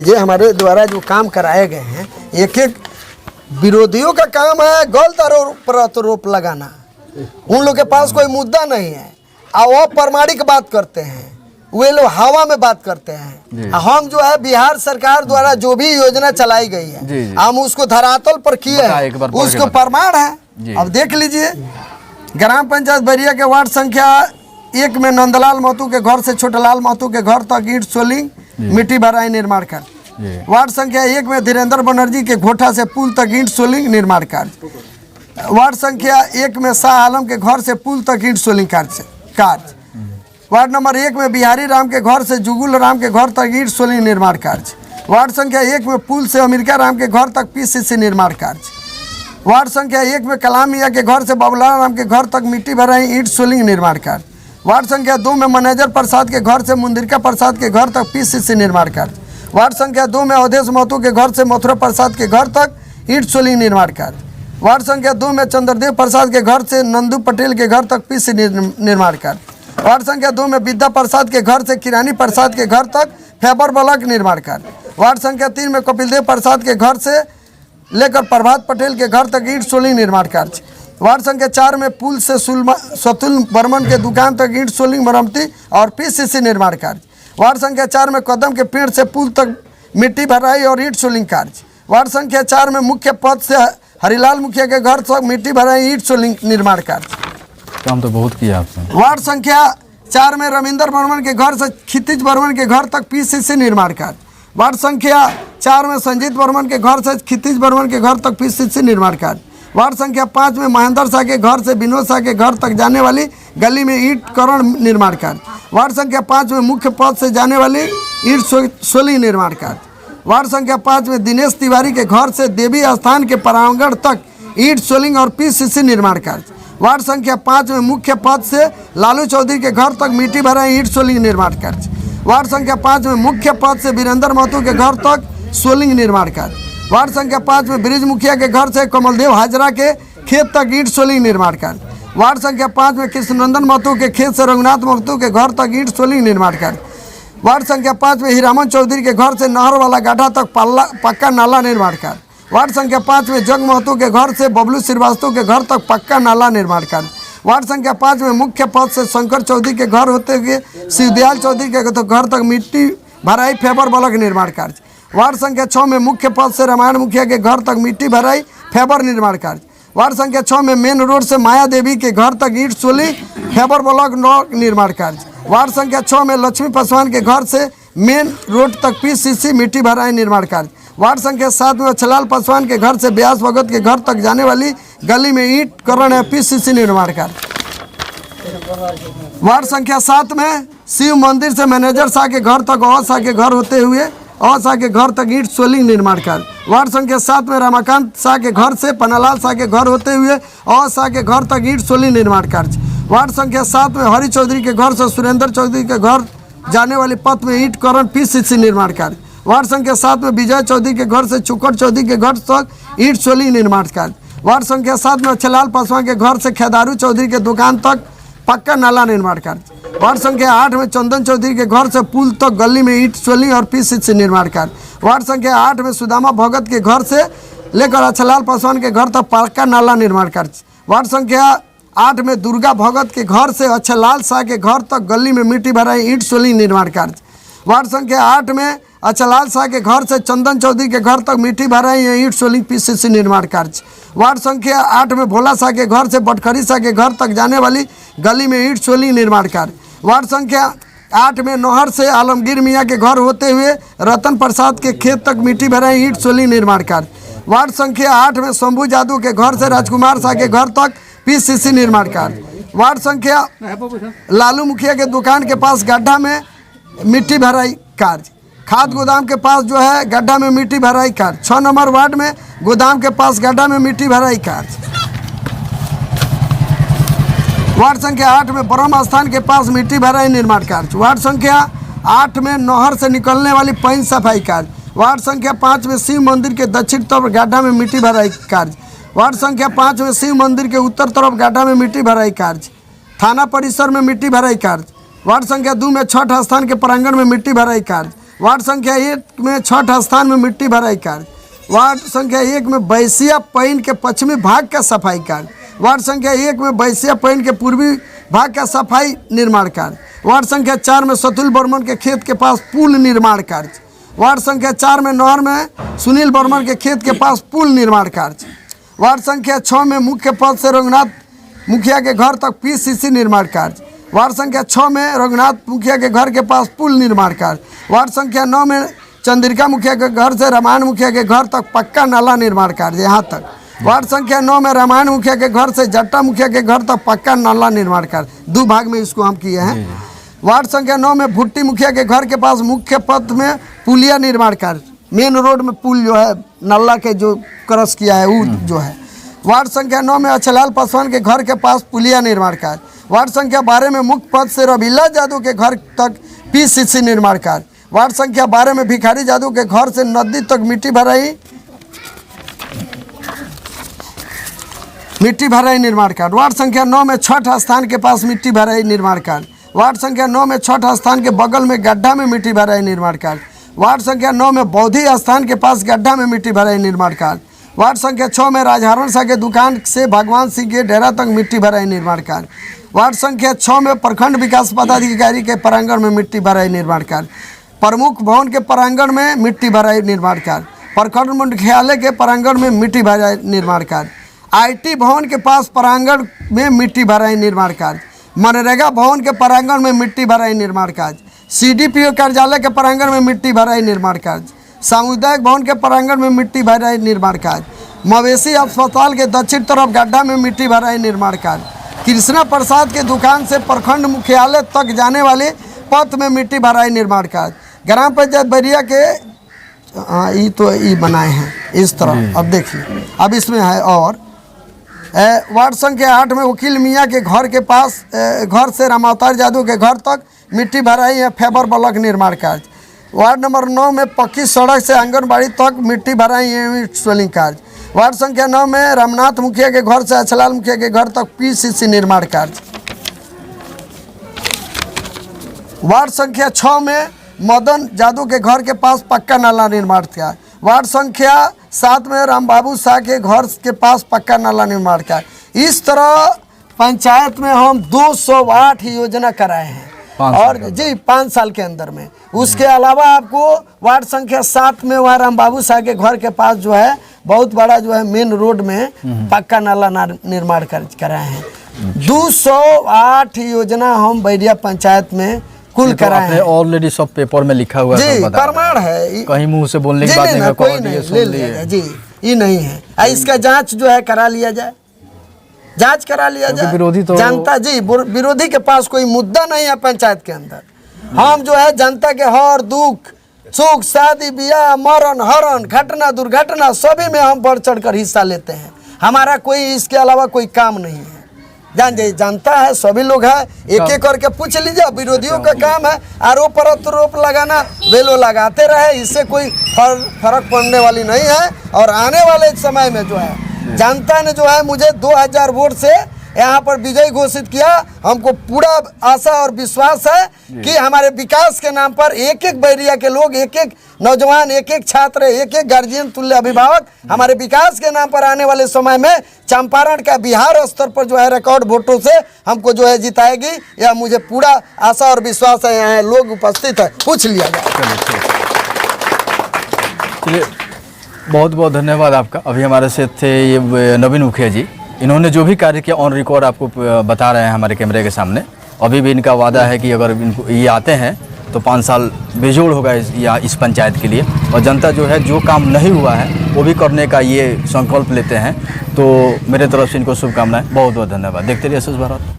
ये हमारे द्वारा जो काम कराए गए हैं, एक एक विरोधियों का काम है गलत आरोप लगाना। उन लोग के पास कोई मुद्दा नहीं है और वो प्रमाणिक बात करते हैं, वे लोग हवा में बात करते हैं। हम जो है बिहार सरकार द्वारा जो भी योजना चलाई गई है हम उसको धरातल पर किए हैं, उसको प्रमाण है। अब देख लीजिए, ग्राम पंचायत बैरिया के वार्ड संख्या 1 में नंदलाल महतो के घर से छोटलाल महतो के घर तक ईंट सोलिंग मिट्टी भराई निर्माण कार्य। वार्ड संख्या 1 में धीरेन्द्र बनर्जी के घोटा से पुल तक ईंट सोलिंग निर्माण कार्य। वार्ड संख्या 1 में शाह आलम के घर से पुल तक ईंट सोलिंग कार्य। वार्ड नंबर 1 में बिहारी राम के घर से जुगुल राम के घर तक ईंट सोलिंग निर्माण कार्य। वार्ड संख्या 1 में पुल से अमेरिका राम के घर तक पीसीसी निर्माण कार्य। वार्ड संख्या 1 में कलाम मियाँ के घर से बाबूलाल राम के घर तक मिट्टी भराई ईंट सोलिंग निर्माण कार्य। वार्ड संख्या 2 में मैनेजर प्रसाद के घर से मुंदिरका प्रसाद के घर तक पीसीसी निर्माण कार्य। वार्ड संख्या 2 में अवधेश महतो के घर से मथुरा प्रसाद के घर तक ईंट सोलिंग निर्माण कार्य। वार्ड संख्या 2 में चंद्रदेव प्रसाद के घर से नंदू पटेल के घर तक पीसी निर्माण कार्य। वार्ड संख्या 2 में विद्या प्रसाद के घर से किरानी प्रसाद के घर तक फाइबर ब्लॉक निर्माण कार्य। वार्ड संख्या 3 में कपिलदेव प्रसाद के घर से लेकर प्रभात पटेल के घर तक ईंट सोलिंग निर्माण कार्य। वार्ड संख्या 4 में पुल से सतुल बर्मन के दुकान तक ईंट सोलिंग मरम्मती और पीसीसी निर्माण कार्य। वार्ड संख्या 4 में कदम के पेड़ से पुल तक मिट्टी भराई और ईंट सोलिंग कार्य। वार्ड संख्या 4 में मुख्य पद से हरिलाल मुखिया के घर तक मिट्टी भराई ईंट सोलिंग निर्माण कार्य। काम तो बहुत किया आपने। वार्ड संख्या 4 में रविंदर बर्मन के घर से क्षितिज बर्मन के घर तक पीसीसी निर्माण कार्य। वार्ड संख्या 4 में संजीत बर्मन के घर से क्षितिज बर्मन के घर तक पीसीसी निर्माण कार्य। वार्ड संख्या 5 में महेंद्र शाह के घर से विनोद शाह के घर तक जाने वाली गली में ईंट करण निर्माण कार्य। वार्ड संख्या 5 में मुख्य पद से जाने वाली ईंट सोलिंग निर्माण कार्य। वार्ड संख्या 5 में दिनेश तिवारी के घर से देवी स्थान के प्रांगण तक ईंट सोलिंग और पीसीसी निर्माण कार्य। वार्ड संख्या 5 में मुख्य पद से लालू चौधरी के घर तक मिट्टी भराई ईंट सोलिंग निर्माण कार्य। वार्ड संख्या 5 में मुख्य पद से वीरेंद्र महतो के घर तक सोलिंग निर्माण कार्य। वार्ड संख्या 5 में ब्रिज मुखिया के घर से कमलदेव हाजरा के खेत तक ईंट सोलिंग निर्माण कार्य। वार्ड संख्या 5 में कृष्णनंदन महतो के खेत से रघुनाथ महतो के घर तक ईंट सोलिंग निर्माण कार्य। वार्ड संख्या 5 में हीरामन चौधरी के घर से नहर वाला गाढ़ा तक पक्का नाला निर्माण कार्य। वार्ड संख्या 5 में जग महतो के घर से बबलू श्रीवास्तव के घर तक पक्का नाला निर्माण कार्य। वार्ड संख्या 5 में मुख्य पद से शंकर चौधरी के घर होते हुए शिवदयाल चौधरी के घर तक मिट्टी भराई फाइबर ब्लॉक निर्माण कार्य। वार्ड संख्या 6 में मुख्य पद से रामायण मुखिया के घर तक मिट्टी भराई फाइबर निर्माण कार्य। वार्ड संख्या 6 में मेन रोड से माया देवी के घर तक ईंट सोलिंग फाइबर ब्लॉक निर्माण कार्य। वार्ड संख्या 6 में लक्ष्मी पासवान के घर से मेन रोड तक पीसीसी मिट्टी भराई निर्माण कार्य। वार्ड संख्या 7 में अच्छलाल पासवान के घर से व्यास भगत के घर तक जाने वाली गली में ईंट करण है पीसीसी निर्माण कार्य। वार्ड संख्या 7 में शिव मंदिर से मैनेजर शाह के घर तक और शाह के घर होते हुए और शाह के घर तक ईंट सोलिंग निर्माण कार्य। वार्ड संख्या 7 में रमाकांत शाह के घर से पन्नालाल शाह के घर होते हुए और शाह के घर तक ईंट सोलिंग निर्माण कार्य। वार्ड संख्या 7 में हरि चौधरी के घर से सुरेंद्र चौधरी के घर जाने वाली पथ में ईंट करण पीसीसी निर्माण कार्य। वार्ड संख्या 7 में विजय चौधरी के घर से चुकट चौधरी के घर तक ईंट सोलिंग निर्माण कार्य। वार्ड संख्या 7 में अच्छलाल पासवान के घर से खेदारू चौधरी के दुकान तक पक्का नाला निर्माण कार्य। वार्ड संख्या 8 में चंदन चौधरी के घर से पुल तक गली में ईंट सोलिंग और पीसीसी निर्माण कार्य। वार्ड संख्या 8 में सुदामा भगत के घर से लेकर अच्छलाल पासवान के घर तक पक्का नाला निर्माण कार्य। वार्ड संख्या 8 में दुर्गा भगत के घर से अच्छलाल शाह के घर तक गली में मिट्टी भराई ईंट सोलिंग निर्माण कार्य। वार्ड संख्या 8 में अच्छलाल शाह के घर से चंदन चौधरी के घर तक मिट्टी भराई ईंट सोलिंग पीसीसी निर्माण कार्य। वार्ड संख्या 8 में भोला शाह के घर से बटखरी शाह के घर तक जाने वाली गली में ईंट सोलिंग निर्माण कार्य। वार्ड संख्या 8 में नौहर से आलमगीर मियाँ के घर होते हुए रतन प्रसाद के खेत तक मिट्टी भराई ईंट सोलिंग निर्माण कार्य। वार्ड संख्या 8 में शंभू जादू के घर से राजकुमार शाह के घर तक पीसीसी निर्माण कार्य। वार्ड संख्या लालू मुखिया के दुकान के पास गड्ढा में मिट्टी भराई कार्य। खाद गोदाम के पास जो है गड्ढा में मिट्टी भराई कार्य। 6 नंबर वार्ड में गोदाम के पास गड्ढा में मिट्टी भराई कार्य। वार्ड संख्या 8 में ब्रह्म स्थान के पास मिट्टी भराई निर्माण कार्य। वार्ड संख्या 8 में नहर से निकलने वाली पैन सफाई कार्य। वार्ड संख्या 5 में शिव मंदिर के दक्षिण तरफ गड्ढा में मिट्टी भराई कार्य। वार्ड संख्या 5 में शिव मंदिर के उत्तर तरफ गड्ढा में मिट्टी भराई कार्य। थाना परिसर में मिट्टी भराई कार्य। वार्ड संख्या 2 में छठ स्थान के प्रांगण में मिट्टी भराई कार्य। वार्ड संख्या 1 में छठ स्थान में मिट्टी भराई कार्य। वार्ड संख्या 1 में बैसिया पैन के पश्चिमी भाग का सफाई कार्य। वार्ड संख्या 1 में बैसिया पैन के पूर्वी भाग का सफाई निर्माण कार्य। वार्ड संख्या 4 में सतुल बर्मन के खेत के पास पुल निर्माण कार्य। वार्ड संख्या 4 में नहर में सुनील बर्मन के खेत के पास पुल निर्माण कार्य। वार्ड संख्या 6 में मुख्य पद से रघुनाथ मुखिया के घर तक PCC निर्माण कार्य। वार्ड संख्या 6 में रघुनाथ मुखिया के घर के पास पुल निर्माण कार्य। वार्ड संख्या 9 में चंद्रिका मुखिया के घर से रामायण मुखिया के घर तक पक्का नाला निर्माण कार्य यहाँ तक। वार्ड संख्या 9 में रामायण मुखिया के घर से जट्टा मुखिया के घर तक पक्का नाला निर्माण कार्य। 2 भाग में इसको हम किए हैं। वार्ड संख्या 9 में भुट्टी मुखिया के घर के पास मुख्य पथ में पुलिया निर्माण कार्य। मेन रोड में पुल जो है नाला के जो क्रॉस किया है वो जो है। वार्ड संख्या 9 में अक्षलाल पासवान के घर के पास पुलिया निर्माण कार्य। वार्ड संख्या 12 में मुख्य पद से रविला जादू के घर तक PCC निर्माण कार्य। वार्ड संख्या 12 में भिखारी जादू के घर से नदी तक मिट्टी भराई निर्माण कार्य। वार्ड संख्या 9 में छठ स्थान के पास मिट्टी भराई निर्माण कार्य। वार्ड संख्या 9 में छठ स्थान के बगल में गड्ढा में मिट्टी भराई निर्माण कार्य। वार्ड संख्या 9 में बौद्धि स्थान के पास गड्ढा में मिट्टी भराई निर्माण कार्य। वार्ड संख्या 6 में राजहरण शाह के दुकान से भगवान सिंह के डेरा तक मिट्टी भराई निर्माण कार्य। वार्ड संख्या 6 में प्रखंड विकास पदाधिकारी के प्रांगण में मिट्टी भराई निर्माण कार्य। प्रमुख भवन के प्रांगण में मिट्टी भराई निर्माण कार्य। प्रखंड मुख्यालय के प्रांगण में मिट्टी भराई निर्माण कार्य। IT भवन के पास प्रांगण में मिट्टी भराई निर्माण कार्य। मनरेगा भवन के प्रांगण में मिट्टी भराई निर्माण कार्य। CDPO कार्यालय के प्रांगण में मिट्टी भराई निर्माण कार्य। सामुदायिक भवन के प्रांगण में मिट्टी भराई निर्माण कार्य। मवेशी अस्पताल के दक्षिण तरफ गड्ढा में मिट्टी भराई निर्माण कार्य। कृष्णा प्रसाद के दुकान से प्रखंड मुख्यालय तक जाने वाले पथ में मिट्टी भराई निर्माण कार्य। ग्राम पंचायत बैरिया के ये तो ये बनाए हैं इस तरह। अब देखिए अब इसमें है और वार्ड संख्या 8 में वकील मियाँ के घर के पास घर से रामावतार जादू के घर तक मिट्टी भराई है फेबर ब्लॉक निर्माण कार्य। वार्ड नंबर 9 में पक्की सड़क से आंगनबाड़ी तक मिट्टी भराई है सोलिंग कार्य। वार्ड संख्या 9 में रामनाथ मुखिया के घर से अक्षलाल मुखिया के घर तक PCC निर्माण कार्य। वार्ड संख्या 6 में मदन जादू के घर के पास पक्का नाला निर्माण किया। वार्ड संख्या 7 में रामबाबू शाह के घर के पास पक्का नाला निर्माण किया। इस तरह पंचायत में हम 208 योजना कराए हैं और जी 5 साल के अंदर में। उसके अलावा आपको वार्ड संख्या 7 में वहाँ रामबाबू शाह के घर के पास जो है बहुत बड़ा जो है मेन रोड में पक्का नाला निर्माण कराए हैं। 208 योजना हम बैरिया पंचायत में कुल कराए हैं। ऑलरेडी सब पेपर में लिखा हुआ है, जी प्रमाण है, कहीं मुंह से बोलने की बात नहीं, कोई नहीं ले लिया जी, ये नहीं है। इसका जांच जो है करा लिया जाए, जांच करा लिया जाए। विरोधी तो जनता जी विरोधी के पास कोई मुद्दा नहीं है पंचायत के अंदर। हम जो है जनता के हर दुख सुख शादी ब्याह मरण हरण घटना दुर्घटना सभी में हम बढ़ चढ़ कर हिस्सा लेते हैं। हमारा कोई इसके अलावा कोई काम नहीं है। जानता है सभी लोग है, एक एक करके पूछ लीजिए। विरोधियों का काम है आरोप प्रत्यारोप लगाना, वे लोग लगाते रहे, इससे कोई फर्क पड़ने वाली नहीं है। और आने वाले समय में जो है जनता ने जो है मुझे 2000 वोट से यहाँ पर विजयी घोषित किया। हमको पूरा आशा और विश्वास है कि हमारे विकास के नाम पर एक एक बैरिया के लोग, एक एक नौजवान, एक एक छात्र, एक एक गार्जियन तुल्य अभिभावक हमारे विकास के नाम पर आने वाले समय में चंपारण का बिहार स्तर पर जो है रिकॉर्ड वोटों से हमको जो है जिताएगी। यह मुझे पूरा आशा और विश्वास है। यहाँ लोग उपस्थित है, पूछ लिया जाए। चलिए बहुत बहुत धन्यवाद आपका। अभी हमारे साथ थे ये नवीन मुखिया जी, इन्होंने जो भी कार्य किया ऑन रिकॉर्ड आपको बता रहे हैं हमारे कैमरे के सामने। अभी भी इनका वादा है कि अगर इनको ये आते हैं तो 5 साल बेजोड़ होगा इस पंचायत के लिए। और जनता जो है जो काम नहीं हुआ है वो भी करने का ये संकल्प लेते हैं। तो मेरे तरफ से इनको शुभकामनाएं। बहुत बहुत धन्यवाद। देखते रहिए SS भारत।